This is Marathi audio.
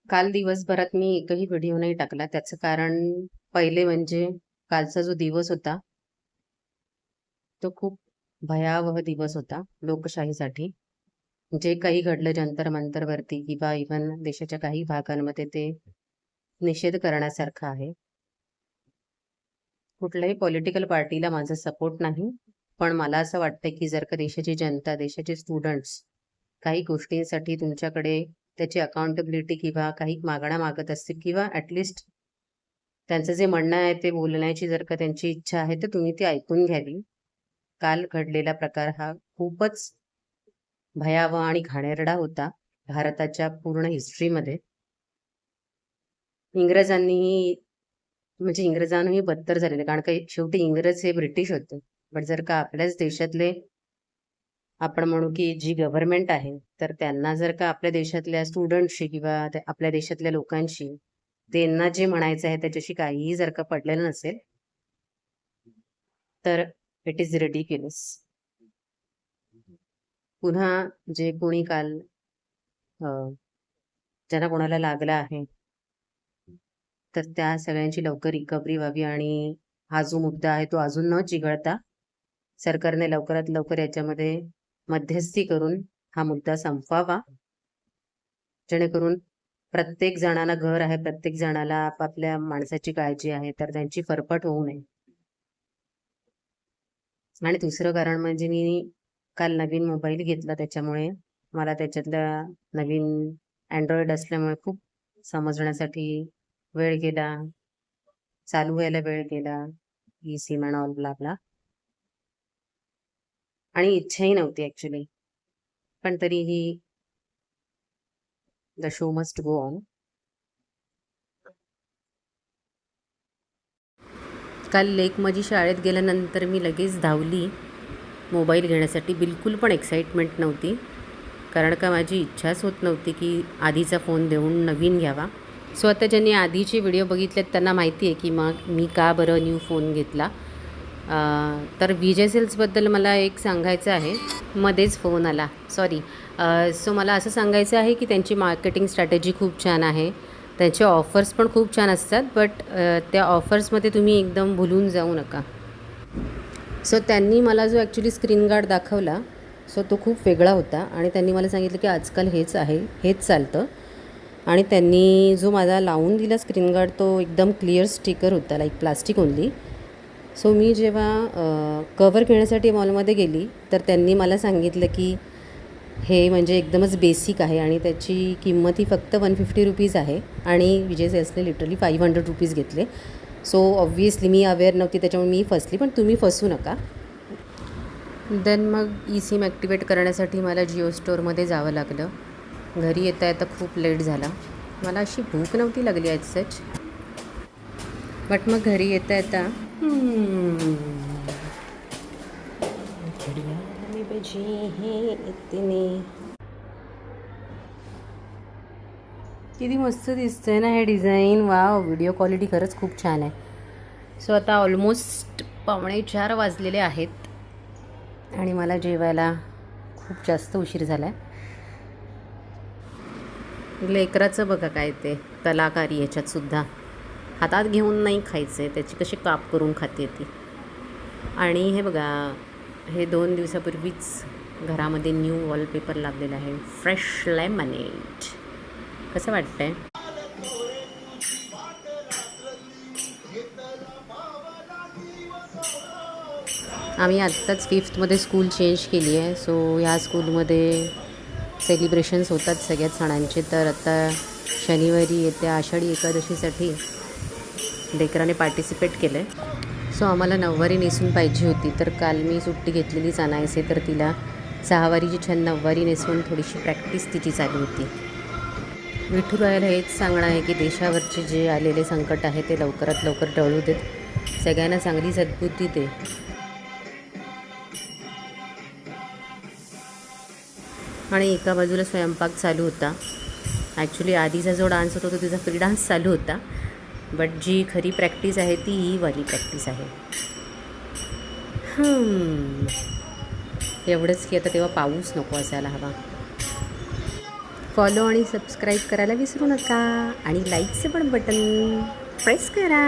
काल दिवसभरात मी एकही व्हिडिओ नाही टाकला. त्याचं कारण पहिले म्हणजे कालचा जो दिवस होता, तो खूप भयावह दिवस होता लोकशाहीसाठी. जे काही घडलं जंतर-मंतरवरती किंवा इव्हन देशाच्या काही भागांमध्ये ते निषेध करण्यासारखं आहे. कुठल्याही पॉलिटिकल पार्टीला माझा सपोर्ट नाही. पण मला असं वाटतं, की जर का देशाची जनता, देशाचे स्टुडंट्स काही गोष्टींसाठी तुमच्याकडे त्याची अकाउंटेबिलिटी किंवा काही मागण्या मागत असतील किंवा ॲटलीस्ट त्यांचं जे म्हणणं आहे ते बोलण्याची जर का त्यांची इच्छा आहे, तर तुम्ही ती ऐकून घ्यावी. काल घडलेला प्रकार हा खूपच भयावह आणि घाणेरडा होता भारताच्या पूर्ण हिस्ट्रीमध्ये. इंग्रजांनीही म्हणजे इंग्रजांहूनही बदतर झालेले कारण का शेवटी इंग्रज हे ब्रिटिश होते. बट जर का आपल्याच देशातले आपण म्हणू की जी गव्हर्नमेंट आहे, तर त्यांना जर का आपल्या देशातल्या स्टुडंटशी किंवा आपल्या देशातल्या लोकांशी त्यांना जे म्हणायचं आहे त्याच्याशी काहीही जर का पडलेलं नसेल, तर इट इज रिडिक्युलस. पुन्हा जे कोणी काल अ, ज्यांना कोणाला लागलं आहे, तर त्या सगळ्यांची लवकर रिकव्हरी व्हावी आणि हा जो मुद्दा आहे तो अजून न चिघळता सरकारने लवकरात लवकर याच्यामध्ये मध्यस्थी करून हा मुद्दा संपवावा. जेणेकरून प्रत्येक जणाला घर आहे, प्रत्येक जणाला आपापल्या माणसाची काळजी आहे, तर त्यांची फरफट होऊ नये. आणि दुसरं कारण म्हणजे मी काल नवीन मोबाईल घेतला त्याच्यामुळे मला त्याच्यातल्या नवीन अँड्रॉइड असल्यामुळे खूप समजण्यासाठी वेळ गेला, चालू व्हायला वेळ गेला, E SIM and all blah blah. आणि इच्छाही नव्हती ॲक्च्युली. पण तरीही the show must go on. काल लेकमाजी शाळेत गेल्यानंतर मी लगेच धावली मोबाईल घेण्यासाठी. बिलकुल पण एक्साइटमेंट नव्हती, कारण का माझी इच्छाच होत नव्हती की आधीचा फोन देऊन नवीन घ्यावा. सो आता ज्यांनी आधीचे व्हिडिओ बघितलेत त्यांना माहिती आहे की मग मी का बरं न्यू फोन घेतला. तर विजय सेल्सबद्दल मला एक सांगायचं आहे. मध्येच फोन आला, सॉरी. सो मला असं सांगायचं आहे की त्यांची मार्केटिंग स्ट्रॅटेजी खूप छान आहे. त्यांचे ऑफर्स पण खूप छान असतात, बट त्या ऑफर्समध्ये तुम्ही एकदम भुलून जाऊ नका. सो त्यांनी मला जो ॲक्च्युली स्क्रीन गार्ड दाखवला, सो तो खूप वेगळा होता आणि त्यांनी मला सांगितलं की आजकाल हेच आहे, हेच चालतं. आणि त्यांनी जो माझा लावून दिला स्क्रीन गार्ड तो एकदम क्लिअर स्टिकर होता, लाईक प्लास्टिक ओनली. सो मी जेव्हा कवर घेण्यासाठी मॉलमध्ये गेली तर त्यांनी मला सांगितलं की हे म्हणजे एकदमच बेसिक आहे आणि त्याची किंमत ही फक्त ₹150 आहे आणि विजय सेल्सने लिटरली ₹500 घेतले. सो ऑब्व्हियसली मी अवेअर नव्हती, त्याच्यामुळे मी फसली, पण तुम्ही फसू नका. देन मग ई सिम ॲक्टिवेट करण्यासाठी मला जिओ स्टोअरमध्ये जावं लागलं. घरी येता येता खूप लेट झाला. मला अशी भूक नव्हती लागली ॲज सच, बट मग घरी येता येता किती मस्त दिसतंय ना हे डिझाईन. वाव, व्हिडिओ क्वालिटी खरंच खूप छान आहे. सो आता ऑलमोस्ट 3:45 वाजलेले आहेत आणि मला जेवायला खूप जास्त उशीर झाला आहे. लेकराचं बघा काय ते कलाकारी ह्याच्यातसुद्धा हातात घेऊन नाही खायचं आहे, त्याची कशी काप करून खाते ती. आणि हे बघा, हे 2 दिवसापूर्वीच घरामध्ये न्यू वॉलपेपर लागलेला आहे, फ्रेश लेमनेड. कसं वाटतंय? आम्ही आत्ताच 5th स्कूल चेंज केली आहे. सो ह्या स्कूलमध्ये सेलिब्रेशन्स होतात सगळ्या सणांचे. तर आता शनिवारी येत्या आषाढी एकादशीसाठी लेकराने पार्टिसिपेट केलं आहे. सो आम्हाला नऊवारी नेसून पाहिजे होती, तर काल मी सुट्टी घेतलेलीच आणायचे, तर तिला सहावारीची छान नऊवारी नेसून थोडीशी प्रॅक्टिस तिची चालू होती. विठुरायाला हेच सांगणं आहे की देशावरचे जे आलेले संकट आहे ते लवकरात लवकर टळू देत, सगळ्यांना चांगली सद्बुद्धी दे. आणि एका बाजूला स्वयंपाक चालू होता. ॲक्च्युली आधीचा जो डान्स होता तो तिचा फ्री डान्स चालू होता, बट जी खरी प्रॅक्टिस आहे ती ही वाली प्रॅक्टिस आहे. एवढंच की आता तेव्हा पाऊस नको असायला हवा. फॉलो आणि सबस्क्राईब करायला विसरू नका आणि लाईकचं पण बटन प्रेस करा.